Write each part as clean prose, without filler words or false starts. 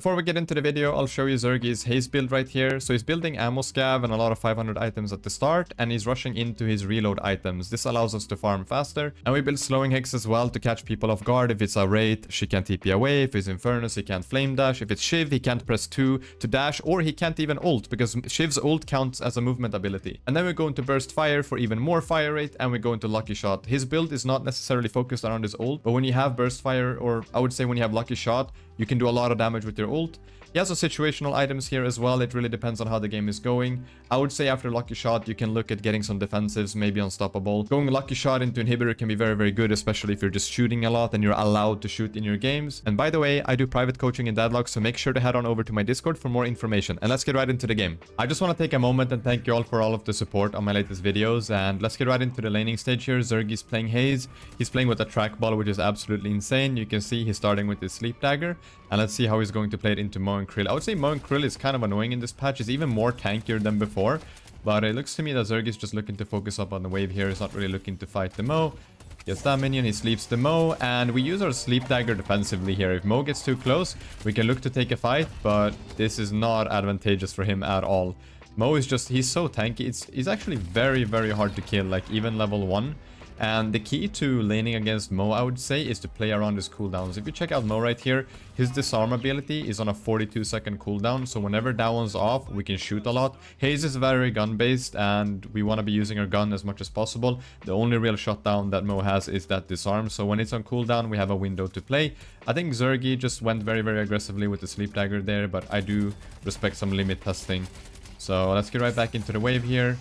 Before we get into the video, I'll show you Zerggy's Haze build right here. So he's building ammo scav and a lot of 500 items at the start, and he's rushing into his reload items. This allows us to farm faster. And we build slowing Hex as well to catch people off guard. If it's a Wraith, she can't TP away. If it's Infernus, he can't flame dash. If it's Shiv, he can't press 2 to dash, or he can't even ult because Shiv's ult counts as a movement ability. And then we go into Burst Fire for even more fire rate, and we go into Lucky Shot. His build is not necessarily focused around his ult, but when you have Burst Fire, or I would say when you have Lucky Shot, you can do a lot of damage with your ult. He has some situational items here as well. It really depends on how the game is going. I would say after Lucky Shot, you can look at getting some defensives, maybe Unstoppable. Going Lucky Shot into Inhibitor can be very, very good, especially if you're just shooting a lot and you're allowed to shoot in your games. And by the way, I do private coaching in Deadlock, so make sure to head on over to my Discord for more information. And let's get right into the game. I just want to take a moment and thank you all for all of the support on my latest videos. And let's get right into the laning stage here. Zerggy's playing Haze. He's playing with a trackball, which is absolutely insane. You can see he's starting with his Sleep Dagger. And let's see how he's going to play it into Mo and Krill. I would say Mo and Krill is kind of annoying in this patch. It's even more tankier than before. But it looks to me that Zerggy's just looking to focus up on the wave here. He's not really looking to fight the Mo. Gets that minion, he sleeps the Mo. And we use our Sleep Dagger defensively here. If Mo gets too close, we can look to take a fight. But this is not advantageous for him at all. Mo is just, he's so tanky. He's actually very, very hard to kill, like even level 1. And the key to laning against Mo, I would say, is to play around his cooldowns. If you check out Mo right here, his disarm ability is on a 42-second cooldown. So whenever that one's off, we can shoot a lot. Haze is very gun-based, and we want to be using our gun as much as possible. The only real shutdown that Mo has is that disarm. So when it's on cooldown, we have a window to play. I think Zerggy just went very, very aggressively with the Sleep Dagger there, but I do respect some limit testing. So let's get right back into the wave here.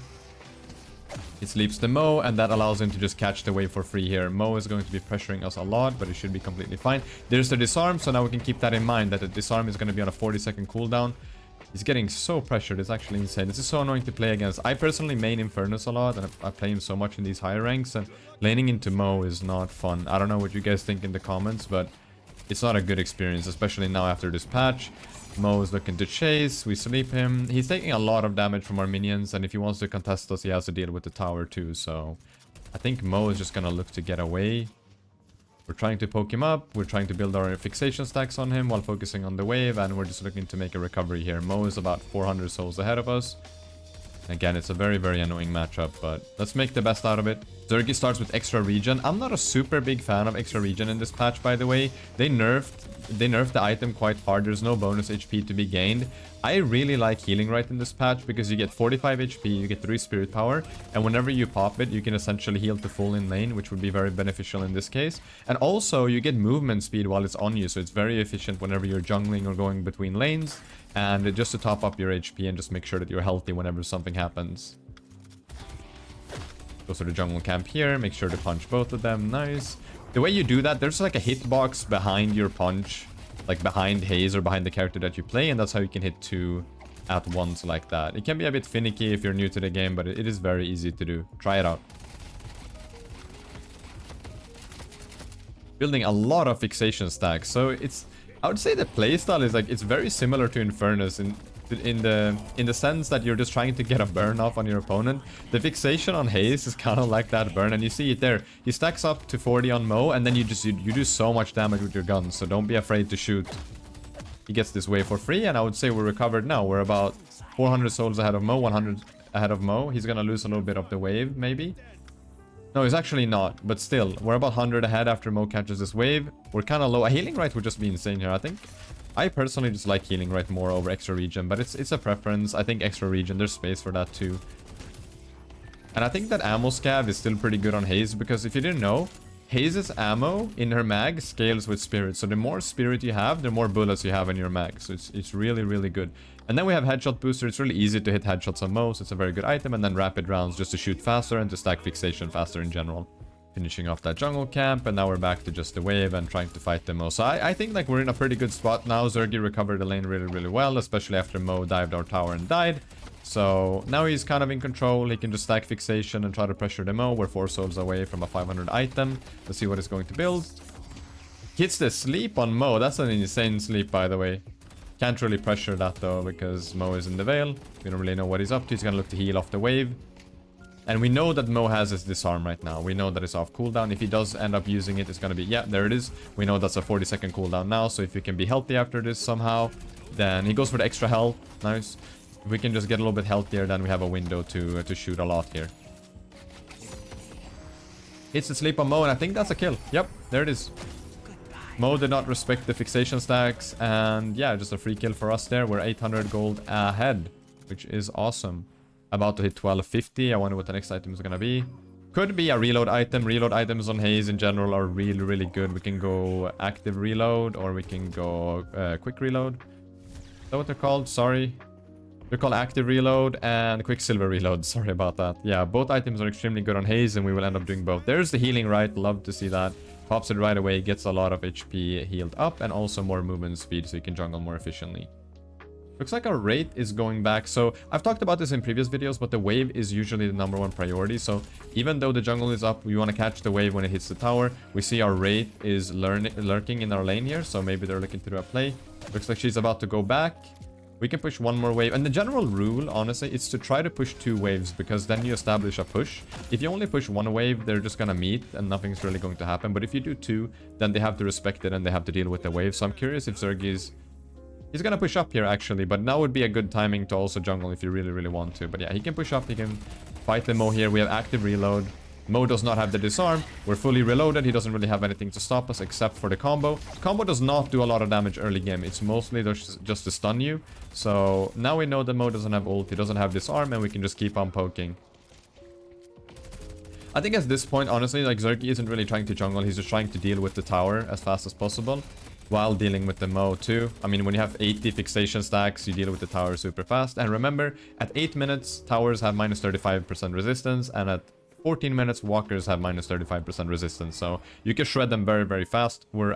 He sleeps the Mo, and that allows him to just catch the wave for free here. Mo is going to be pressuring us a lot, but it should be completely fine. There's the disarm, so now we can keep that in mind, that the disarm is going to be on a 40-second cooldown. He's getting so pressured. It's actually insane. This is so annoying to play against. I personally main Infernus a lot, and I play him so much in these higher ranks, and laning into Mo is not fun. I don't know what you guys think in the comments, but it's not a good experience, especially now after this patch. Mo is looking to chase. We sleep him. He's taking a lot of damage from our minions, and if he wants to contest us, he has to deal with the tower too. So I think Mo is just gonna look to get away. We're trying to poke him up. We're trying to build our fixation stacks on him while focusing on the wave, and we're just looking to make a recovery here. Mo is about 400 souls ahead of us. Again, it's a very, very annoying matchup, but let's make the best out of it. Zerggy starts with extra regen. I'm not a super big fan of extra regen in this patch, by the way. They nerfed the item quite hard. There's no bonus HP to be gained. I really like healing right in this patch because you get 45 HP, you get 3 spirit power, and whenever you pop it, you can essentially heal to full in lane, which would be very beneficial in this case. And also, you get movement speed while it's on you, so it's very efficient whenever you're jungling or going between lanes, and just to top up your HP and just make sure that you're healthy whenever something happens. Go to the jungle camp here, make sure to punch both of them. Nice. The way you do that, there's like a hitbox behind your punch, like behind Haze or behind the character that you play, and that's how you can hit 2 at once like that. It can be a bit finicky if you're new to the game, but it is very easy to do. Try it out. Building a lot of fixation stacks. So it's, I would say the playstyle is like, it's very similar to Infernus in the sense that you're just trying to get a burn off on your opponent. The fixation on Haze is kind of like that burn, and you see it there. He stacks up to 40 on Mo, and then you do so much damage with your gun, so don't be afraid to shoot. He gets this wave for free, and I would say we're recovered now. We're about 400 souls ahead of Mo, 100 ahead of Mo. He's gonna lose a little bit of the wave, maybe. No, he's actually not, but still, we're about 100 ahead after Mo catches this wave. We're kind of low. A healing right would just be insane here, I think. I personally just like healing right more over extra regen, but it's a preference. I think extra regen, there's space for that too. And I think that ammo scav is still pretty good on Haze, because if you didn't know, Haze's ammo in her mag scales with spirit. So the more spirit you have, the more bullets you have in your mag. So it's really, really good. And then we have headshot booster. It's really easy to hit headshots on Mo, so it's a very good item. And then rapid rounds just to shoot faster and to stack fixation faster in general. Finishing off that jungle camp, and now we're back to just the wave and trying to fight the Mo. So I think like we're in a pretty good spot now. Zerggy recovered the lane really, really well, especially after Mo dived our tower and died. So now he's kind of in control. He can just stack fixation and try to pressure the Mo. We're 4 souls away from a 500 item. Let's see what it's going to build. Hits the sleep on Mo. That's an insane sleep, by the way. Can't really pressure that though, because Mo is in the Veil. We don't really know what he's up to. He's gonna look to heal off the wave. And we know that Mo has his disarm right now. We know that it's off cooldown. If he does end up using it, it's going to be... Yeah, there it is. We know that's a 40-second cooldown now. So if you can be healthy after this somehow, then he goes for the extra health. Nice. If we can just get a little bit healthier, then we have a window to shoot a lot here. Hits the sleep on Mo, and I think that's a kill. Yep, there it is. Mo did not respect the fixation stacks, and yeah, just a free kill for us there. We're 800 gold ahead, which is awesome. About to hit 1250. I wonder what the next item is gonna be. Could be a reload item. Reload items on Haze in general are really, really good. We can go active reload, or we can go quick reload. Is that what they're called? Sorry. They're called active reload and quicksilver reload. Sorry about that. Yeah, both items are extremely good on Haze, and we will end up doing both. There's the healing right. Love to see that. Pops it right away, gets a lot of HP healed up, and also more movement speed so you can jungle more efficiently. Looks like our rate is going back. So I've talked about this in previous videos, but the wave is usually the #1 priority. So even though the jungle is up, we want to catch the wave when it hits the tower. We see our rate is lurking in our lane here, so maybe they're looking to do a play. Looks like she's about to go back. We can push one more wave. And the general rule, honestly, is to try to push 2 waves, because then you establish a push. If you only push 1 wave, they're just gonna meet and nothing's really going to happen. But if you do 2, then they have to respect it and they have to deal with the wave. So I'm curious if Zerggy's... He's gonna push up here, actually. But now would be a good timing to also jungle if you really, really want to. But yeah, he can push up. He can fight the Mo here. We have active reload. Mo does not have the disarm. We're fully reloaded. He doesn't really have anything to stop us except for the combo. Combo does not do a lot of damage early game. It's mostly just to stun you. So now we know that Mo doesn't have ult. He doesn't have disarm, and we can just keep on poking. I think at this point, honestly, like, Zerggy isn't really trying to jungle. He's just trying to deal with the tower as fast as possible, while dealing with the Mo too. I mean, when you have 80 fixation stacks, you deal with the tower super fast. And remember, at 8 minutes, towers have minus 35% resistance, and at 14 minutes, walkers have minus 35% resistance. So you can shred them very, very fast. We're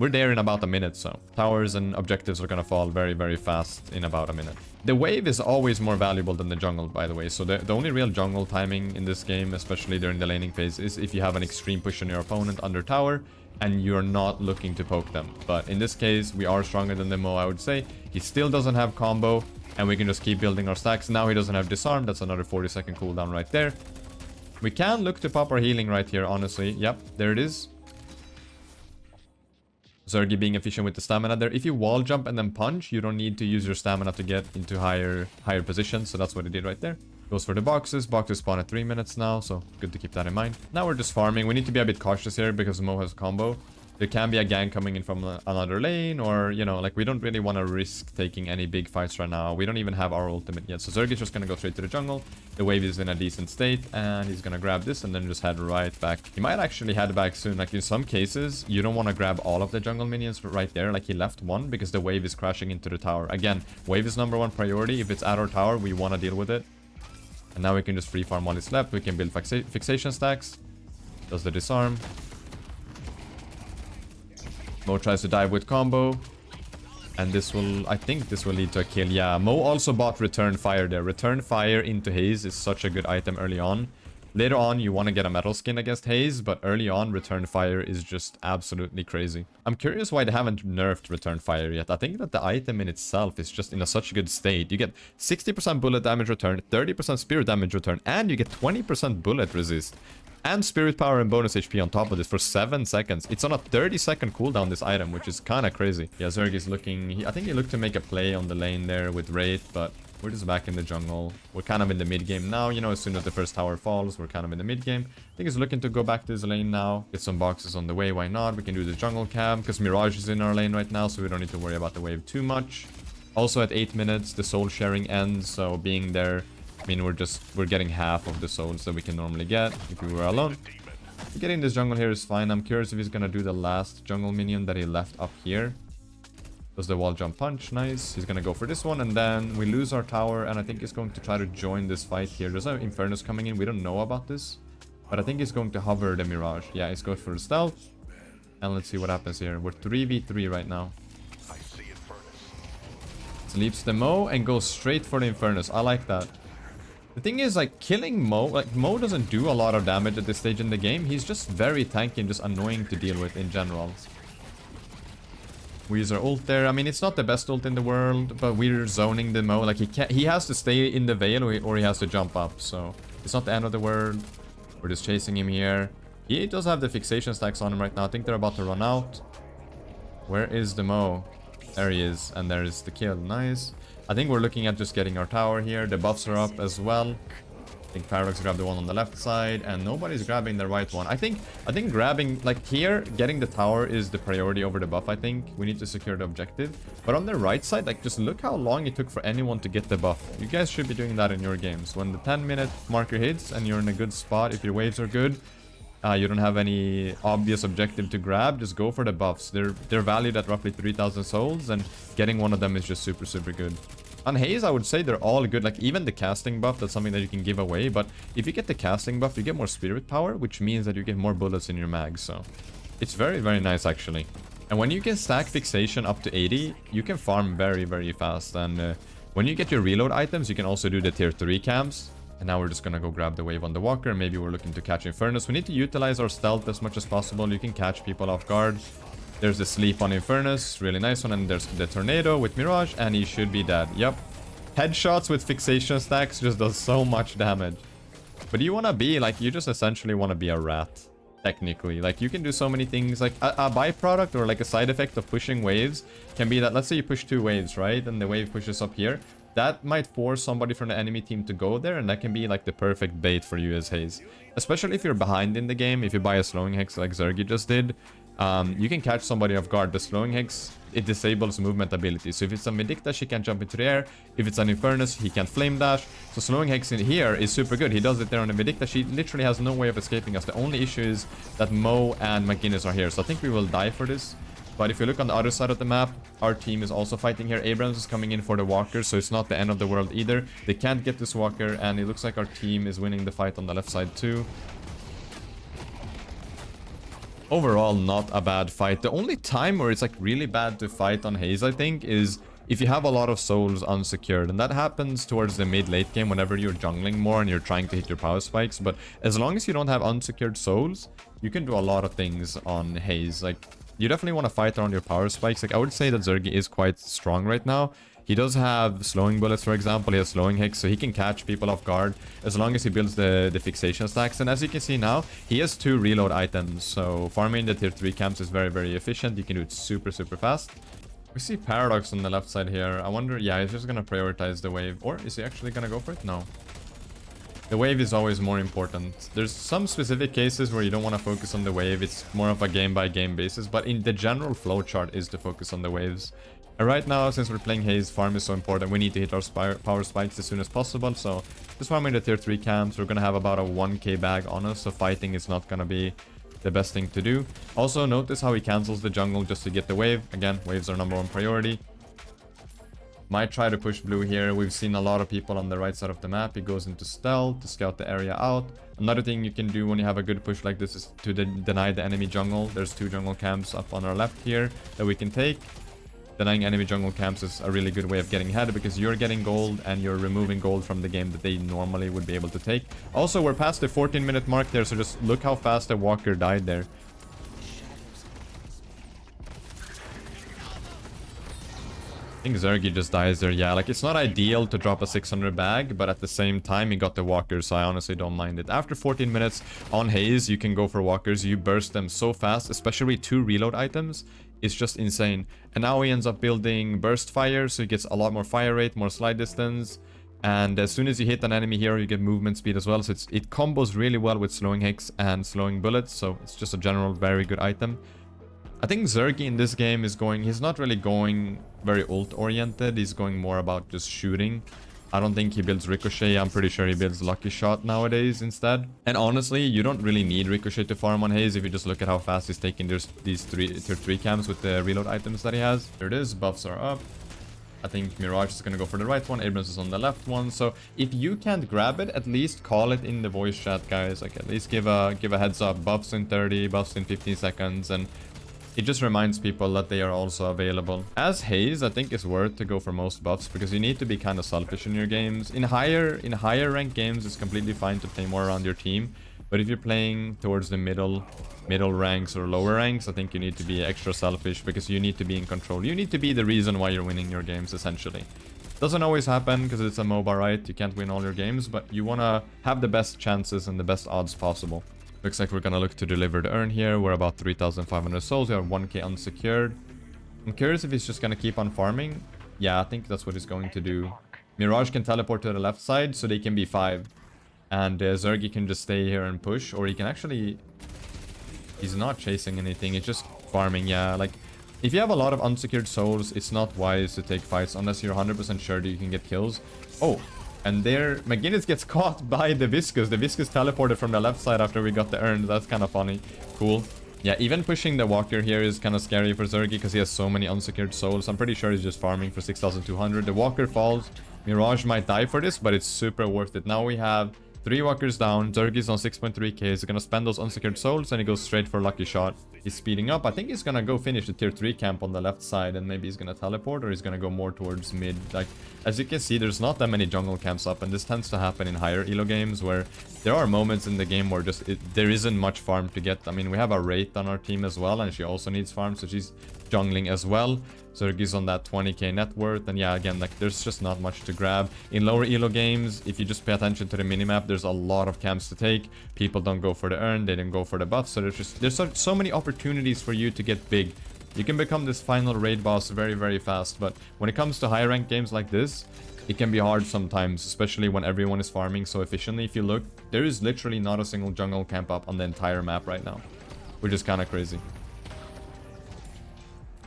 there in about a minute, so towers and objectives are gonna fall very, very fast in about a minute. The wave is always more valuable than the jungle, by the way. So the only real jungle timing in this game, especially during the laning phase, is if you have an extreme push on your opponent under tower and you're not looking to poke them. But in this case, we are stronger than the Mo, I would say. He still doesn't have combo, and we can just keep building our stacks. Now he doesn't have disarm. That's another 40-second cooldown right there. We can look to pop our healing right here, honestly. Yep, there it is. Zerggy being efficient with the stamina there. If you wall jump and then punch, you don't need to use your stamina to get into higher positions. So that's what he did right there. Goes for the boxes. Boxes spawn at 3 minutes now, so good to keep that in mind. Now we're just farming. We need to be a bit cautious here because Mo has combo. There can be a gang coming in from another lane, or, you know, like, we don't really want to risk taking any big fights right now. We don't even have our ultimate yet. So Zergy's just going to go straight to the jungle. The wave is in a decent state, and he's going to grab this and then just head right back. He might actually head back soon. Like, in some cases, you don't want to grab all of the jungle minions right there. Like, he left one because the wave is crashing into the tower. Again, wave is #1 priority. If it's at our tower, we want to deal with it. And now we can just free farm while it's left. We can build fixation stacks. Does the disarm. Mo tries to dive with combo. And this will, I think this will lead to a kill. Yeah, Mo also bought Return Fire there. Return Fire into Haze is such a good item early on. Later on, you want to get a metal skin against Haze, but early on, Return Fire is just absolutely crazy. I'm curious why they haven't nerfed Return Fire yet. I think that the item in itself is just in such a good state. You get 60% bullet damage return, 30% spirit damage return, and you get 20% bullet resist. And spirit power and bonus HP on top of this for 7 seconds. It's on a 30-second cooldown, this item, which is kind of crazy. Yeah, Zergy's looking... I think he looked to make a play on the lane there with Wraith, but we're just back in the jungle. We're kind of in the mid-game now. You know, as soon as the first tower falls, we're kind of in the mid-game. I think he's looking to go back to his lane now. Get some boxes on the way. Why not? We can do the jungle camp, because Mirage is in our lane right now, so we don't need to worry about the wave too much. Also, at 8 minutes, the soul sharing ends, so being there... I mean, we're getting half of the souls that we can normally get if we were alone. Getting this jungle here is fine. I'm curious if he's gonna do the last jungle minion that he left up here. Does the wall jump punch? Nice. He's gonna go for this one, and then we lose our tower, and I think he's going to try to join this fight here. There's an Infernus coming in. We don't know about this, but I think he's going to hover the Mirage. Yeah, he's going for the stealth. And let's see what happens here. We're 3v3 right now. Sleeps the Mo and goes straight for the Infernus. I like that. The thing is, like, killing Mo, like, Mo doesn't do a lot of damage at this stage in the game. He's just very tanky and just annoying to deal with in general. We use our ult there. I mean, it's not the best ult in the world, but we're zoning the Mo. Like, he has to stay in the Veil or he has to jump up. So It's not the end of the world. We're just chasing him here. He does have the fixation stacks on him right now. I think they're about to run out. Where is the Mo? There he is. And there is the kill. Nice. I think we're looking at just getting our tower here. The buffs are up as well. I think Paradox grabbed the one on the left side, and nobody's grabbing the right one. I think grabbing, like here, getting the tower is the priority over the buff, I think. We need to secure the objective. But on the right side, like, just look how long it took for anyone to get the buff. You guys should be doing that in your games. When the 10-minute marker hits and you're in a good spot, if your waves are good, you don't have any obvious objective to grab, just go for the buffs. They're valued at roughly 3,000 souls, and getting one of them is just super, super good. On Haze, I would say they're all good. Like, even the casting buff, that's something that you can give away. But if you get the casting buff, you get more spirit power, which means that you get more bullets in your mag. So it's very, very nice, actually. And when you can stack fixation up to 80, you can farm very, very fast. And when you get your reload items, you can also do the tier 3 camps. And now we're just gonna go grab the wave on the walker. Maybe we're looking to catch Infernus. We need to utilize our stealth as much as possible. You can catch people off guard. There's the sleep on Infernus, really nice one, and there's the tornado with Mirage, and he should be dead. Yep. Headshots with fixation stacks just does so much damage. But you want to be, like, you just essentially want to be a rat, technically. Like, you can do so many things, like, a byproduct or, like, a side effect of pushing waves can be that, let's say you push 2 waves, right? And the wave pushes up here. That might force somebody from the enemy team to go there, and that can be, like, the perfect bait for you as Haze. Especially if you're behind in the game, if you buy a slowing hex like Zerggy just did. You can catch somebody off guard. The slowing hex, it disables movement ability. So if it's a Vindicta, she can jump into the air. If it's an Infernus, he can flame dash. So slowing hex in here is super good. He does it there on the Vindicta. She literally has no way of escaping us. The only issue is that Mo and McGinnis are here. So I think we will die for this. But if you look on the other side of the map, our team is also fighting here. Abrams is coming in for the walker, so it's not the end of the world either. They can't get this walker, and it looks like our team is winning the fight on the left side too. Overall, not a bad fight. The only time where it's like really bad to fight on Haze, I think, is if you have a lot of souls unsecured. And that happens towards the mid-late game whenever you're jungling more and you're trying to hit your power spikes. But as long as you don't have unsecured souls, you can do a lot of things on Haze. Like, you definitely want to fight around your power spikes. Like, I would say that Zerggy is quite strong right now. He does have slowing bullets, for example. He has slowing hex, so he can catch people off guard as long as he builds the fixation stacks. And as you can see now, he has 2 reload items. So farming the tier 3 camps is very, very efficient. You can do it super, super fast. We see Paradox on the left side here. I wonder, yeah, he's just going to prioritize the wave. Or is he actually going to go for it? No. The wave is always more important. There's some specific cases where you don't want to focus on the wave. It's more of a game-by-game basis. But in the general flowchart is to focus on the waves. And right now, since we're playing Haze, farm is so important. We need to hit our power spikes as soon as possible. So just farming the tier 3 camps. We're going to have about a 1k bag on us. So fighting is not going to be the best thing to do. Also, notice how he cancels the jungle just to get the wave. Again, waves are #1 priority. Might try to push blue here. We've seen a lot of people on the right side of the map. He goes into stealth to scout the area out. Another thing you can do when you have a good push like this is to deny the enemy jungle. There's 2 jungle camps up on our left here that we can take. Denying enemy jungle camps is a really good way of getting ahead because you're getting gold and you're removing gold from the game that they normally would be able to take. Also, we're past the 14-minute mark there, so just look how fast the walker died there. I think Zerggy just dies there. Yeah, like, it's not ideal to drop a 600 bag, but at the same time, he got the walker, so I honestly don't mind it. After 14 minutes on Haze, you can go for walkers. You burst them so fast, especially 2 reload items. It's just insane. And now he ends up building burst fire, so he gets a lot more fire rate, more slide distance. And as soon as you hit an enemy hero, you get movement speed as well. So it combos really well with slowing hex and slowing bullets. So it's just a general very good item. I think Zerggy in this game is going... He's not really going very ult-oriented. He's going more about just shooting. I don't think he builds Ricochet. I'm pretty sure he builds Lucky Shot nowadays instead. And honestly, you don't really need Ricochet to farm on Haze if you just look at how fast he's taking these tier 3 camps with the reload items that he has. There it is. Buffs are up. I think Mirage is going to go for the right one. Abrams is on the left one. So if you can't grab it, at least call it in the voice chat, guys. Like, at least give a heads up. Buffs in 30, buffs in 15 seconds. And it just reminds people that they are also available. As Haze, I think it's worth to go for most buffs because you need to be kind of selfish in your games. In higher ranked games, it's completely fine to play more around your team. But if you're playing towards the middle ranks or lower ranks, I think you need to be extra selfish because you need to be in control. You need to be the reason why you're winning your games, essentially. Doesn't always happen because it's a MOBA, right? You can't win all your games, but you want to have the best chances and the best odds possible. Looks like we're going to look to deliver the urn here. We're about 3,500 souls. We are 1k unsecured. I'm curious if he's just going to keep on farming. Yeah, I think that's what he's going to do. Mirage can teleport to the left side, so they can be 5. And Zerggy can just stay here and push, or he can actually... He's not chasing anything, he's just farming, yeah, like... If you have a lot of unsecured souls, it's not wise to take fights unless you're 100% sure that you can get kills. Oh, and there, McGinnis gets caught by the Viscous. The Viscous teleported from the left side after we got the urn. That's kind of funny. Cool. Yeah, even pushing the Walker here is kind of scary for Zerggy because he has so many unsecured souls. I'm pretty sure he's just farming for 6,200. The Walker falls. Mirage might die for this, but it's super worth it. Now we have 3 Walkers down. Zergy's on 6.3k. He's gonna spend those unsecured souls and he goes straight for Lucky Shot. He's speeding up. I think he's gonna go finish the tier 3 camp on the left side and maybe he's gonna teleport or he's gonna go more towards mid. Like, as you can see, there's not that many jungle camps up, and this tends to happen in higher elo games where there are moments in the game where just there isn't much farm to get. I mean, we have a Wraith on our team as well and she also needs farm, so she's jungling as well. Zergy's on that 20k net worth, and yeah, again, like, there's just not much to grab. In lower elo games, if you just pay attention to the minimap, there's a lot of camps to take. People don't go for the urn, they don't go for the buff, so there's so many opportunities for you to get big. You can become this final raid boss very, very fast, but when it comes to high rank games like this, it can be hard sometimes, especially when everyone is farming so efficiently. If you look, there is literally not a single jungle camp up on the entire map right now, which is kind of crazy.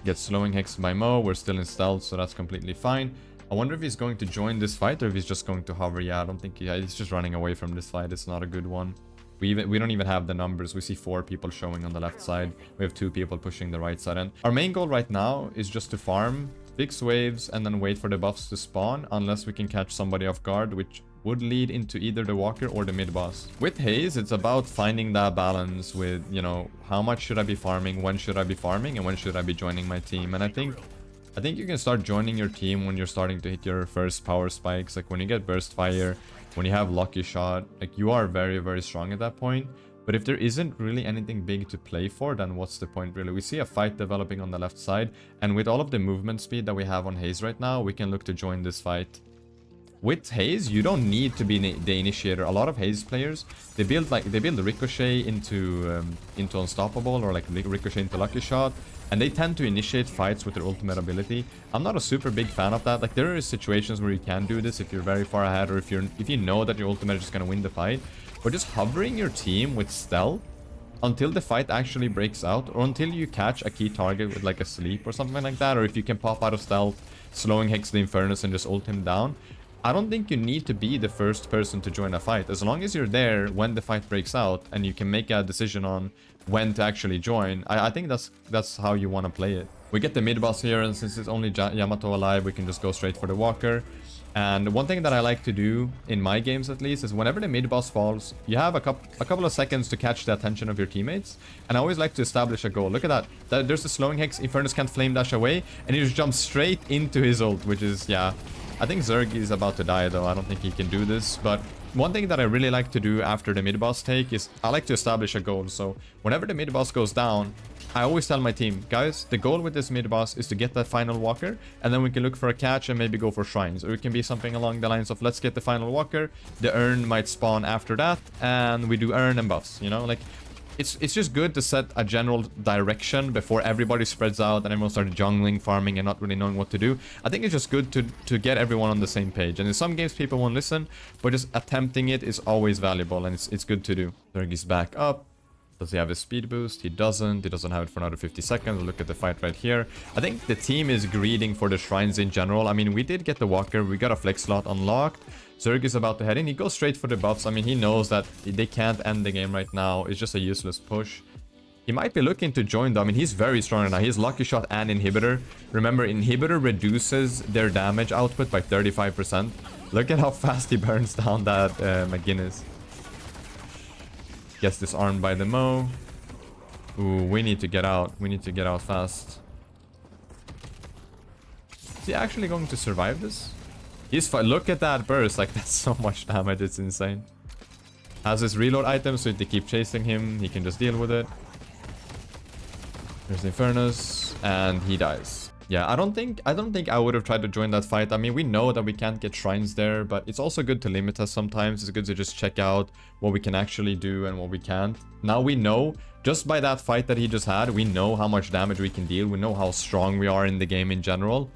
Gets slowing hexed by Mo. We're still in stealth, so that's completely fine. I wonder if he's going to join this fight or if he's just going to hover. Yeah, I don't think he's just running away from this fight. It's not a good one. We don't even have the numbers. We see 4 people showing on the left side. We have 2 people pushing the right side. And our main goal right now is just to farm, fix waves, and then wait for the buffs to spawn, unless we can catch somebody off guard, which would lead into either the Walker or the mid boss. With Haze, it's about finding that balance with, you know, how much should I be farming, when should I be farming, and when should I be joining my team. And I think you can start joining your team when you're starting to hit your first power spikes, like when you get burst fire, when you have Lucky Shot. Like, you are very, very strong at that point. But if there isn't really anything big to play for, then what's the point really? We see a fight developing on the left side, and with all of the movement speed that we have on Haze right now, we can look to join this fight. With Haze, you don't need to be the initiator. A lot of Haze players, they build Ricochet into Unstoppable, or like Ricochet into Lucky Shot, and they tend to initiate fights with their ultimate ability. I'm not a super big fan of that. Like, there are situations where you can do this if you're very far ahead, or if you know that your ultimate is just gonna win the fight. But just hovering your team with stealth until the fight actually breaks out, or until you catch a key target with like a sleep or something like that, or if you can pop out of stealth, slowing hex the Infernus and just ult him down. I don't think you need to be the first person to join a fight. As long as you're there when the fight breaks out and you can make a decision on when to actually join, I think that's how you want to play it. We get the mid boss here, and since it's only Yamato alive, we can just go straight for the Walker. And one thing that I like to do in my games, at least, is whenever the mid boss falls, you have a couple of seconds to catch the attention of your teammates. And I always like to establish a goal. Look at that. There's the slowing hex. Infernus can't flame dash away, and he just jumps straight into his ult, which is, yeah. I think Zerggy is about to die, though. I don't think he can do this. But one thing that I really like to do after the mid boss take is I like to establish a goal. So whenever the mid boss goes down, I always tell my team, guys, the goal with this mid boss is to get that final Walker, and then we can look for a catch and maybe go for shrines. Or it can be something along the lines of, let's get the final Walker, the urn might spawn after that, and we do urn and buffs, you know? Like, it's just good to set a general direction before everybody spreads out and everyone starts jungling, farming, and not really knowing what to do. I think it's just good to get everyone on the same page. And in some games people won't listen, but just attempting it is always valuable, and it's good to do. Zergy's back up. Does he have a speed boost? He doesn't. He doesn't have it for another 50 seconds. Look at the fight right here. I think the team is greeding for the shrines in general. I mean, we did get the Walker. We got a flex slot unlocked. Zergy's about to head in. He goes straight for the buffs. I mean, he knows that they can't end the game right now. It's just a useless push. He might be looking to join though. I mean, he's very strong right now. He's Lucky Shot and Inhibitor. Remember, Inhibitor reduces their damage output by 35%. Look at how fast he burns down that McGinnis. Gets disarmed by the Mo. Ooh, we need to get out. We need to get out fast. Is he actually going to survive this? He's fine. Look at that burst. Like, that's so much damage. It's insane. Has his reload item, so if they keep chasing him, he can just deal with it. There's the Infernus, and he dies. Yeah, I don't think I would have tried to join that fight. I mean, we know that we can't get shrines there, but it's also good to limit us sometimes. It's good to just check out what we can actually do and what we can't. Now we know, just by that fight that he just had, we know how much damage we can deal. We know how strong we are in the game in general.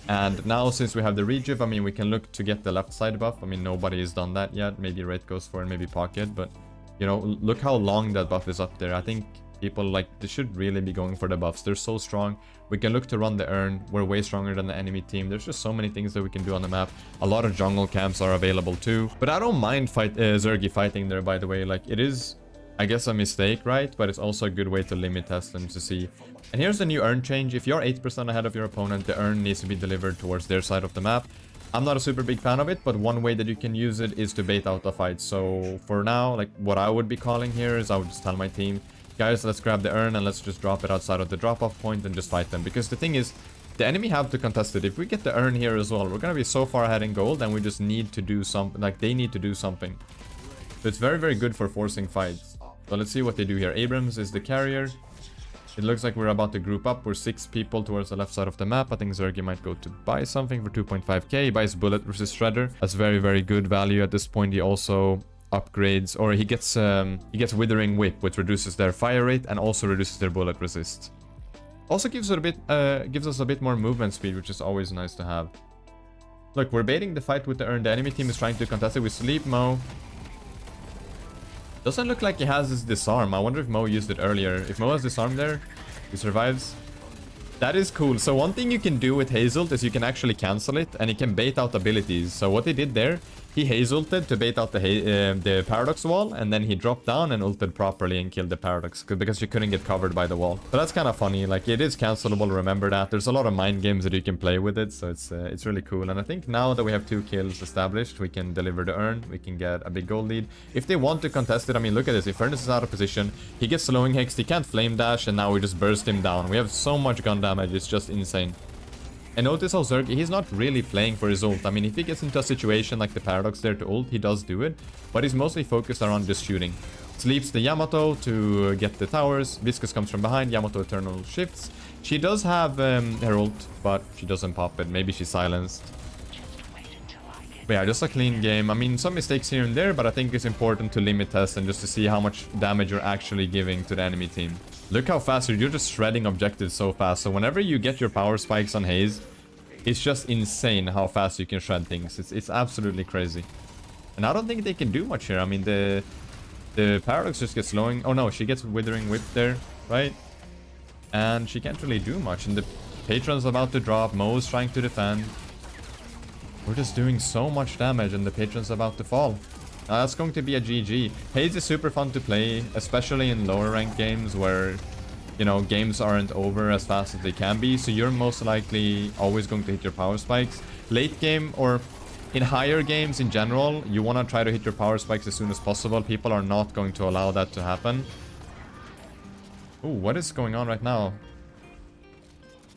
And now, since we have the rejuve, I mean, we can look to get the left side buff. I mean, nobody has done that yet. Maybe Wraith goes for it, maybe Pocket, but, you know, look how long that buff is up there. I think people, like, they should really be going for the buffs. They're so strong. We can look to run the urn. We're way stronger than the enemy team. There's just so many things that we can do on the map. A lot of jungle camps are available too. But I don't mind Zerggy fighting there, by the way. Like, it is, I guess, a mistake, right? But it's also a good way to limit test them to see. And here's the new urn change. If you're 8% ahead of your opponent, the urn needs to be delivered towards their side of the map. I'm not a super big fan of it, but one way that you can use it is to bait out the fight. So for now, like, what I would be calling here is I would just tell my team, guys, let's grab the urn and let's just drop it outside of the drop-off point and just fight them. Because the thing is, the enemy have to contest it. If we get the urn here as well, we're going to be so far ahead in gold, and we just need to do something. Like, they need to do something. So it's very, very good for forcing fights. So let's see what they do here. Abrams is the carrier. It looks like we're about to group up. We're 6 people towards the left side of the map. I think Zerggy might go to buy something for 2.5k. He buys bullet versus shredder. That's very, very good value at this point. He also upgrades, or he gets withering whip, which reduces their fire rate and also reduces their bullet resist. Also gives us a bit more movement speed, which is always nice to have. Look, we're baiting the fight with the urn. The enemy team is trying to contest it. We sleep Mo. Doesn't look like he has his disarm. I wonder if Mo used it earlier. If Mo has disarm there, he survives. That is cool. So one thing you can do with Haze ult is you can actually cancel it, and he can bait out abilities. So what he did there, he Haze ulted to bait out the paradox wall, and then he dropped down and ulted properly and killed the paradox because you couldn't get covered by the wall. So that's kind of funny. Like, it is cancelable, remember that. There's a lot of mind games that you can play with it, so it's really cool. And I think now that we have 2 kills established, we can deliver the urn. We can get a big gold lead. If they want to contest it, I mean, look at this. Infernus is out of position. He gets slowing hexed. He can't flame dash, and now we just burst him down. We have so much gun damage. It's just insane. And notice how Zerggy, he's not really playing for his ult. I mean, if he gets into a situation like the paradox there to ult, he does do it. But he's mostly focused around just shooting. Sleeps the Yamato to get the towers. Viscus comes from behind. Yamato Eternal shifts. She does have her ult, but she doesn't pop it. Maybe she's silenced. But yeah, just a clean game. I mean, some mistakes here and there, but I think it's important to limit test and just to see how much damage you're actually giving to the enemy team. Look how fast you're just shredding objectives so fast. So whenever you get your power spikes on Haze, it's just insane how fast you can shred things. It's absolutely crazy. And I don't think they can do much here. I mean, the paradox just gets slowing. Oh no, she gets withering whip there, right? And she can't really do much. And the patron's about to drop. Mo's trying to defend. We're just doing so much damage, and the patron's about to fall. That's going to be a GG. Haze is super fun to play, especially in lower ranked games where, you know, games aren't over as fast as they can be. So you're most likely always going to hit your power spikes. Late game, or in higher games in general, you want to try to hit your power spikes as soon as possible. People are not going to allow that to happen. Ooh, what is going on right now?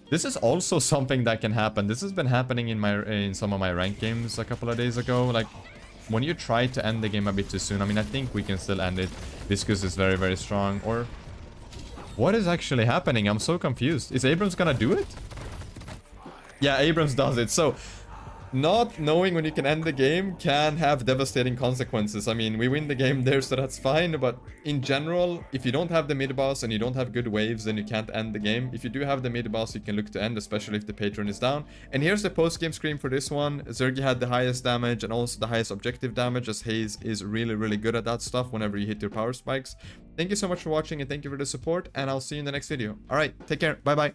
This is also something that can happen. This has been happening in some of my ranked games a couple of days ago. Like, when you try to end the game a bit too soon, I mean, I think we can still end it. Viscus is very, very strong. Or what is actually happening? I'm so confused. Is Abrams gonna do it? Yeah, Abrams does it. So not knowing when you can end the game can have devastating consequences. I mean, we win the game there, so that's fine. But in general, if you don't have the mid boss and you don't have good waves, then you can't end the game. If you do have the mid boss, you can look to end, especially if the patron is down. And here's the post-game screen for this one. Zerggy had the highest damage and also the highest objective damage, as Haze is really, really good at that stuff whenever you hit your power spikes. Thank you so much for watching, and thank you for the support, and I'll see you in the next video. All right, take care. Bye-bye.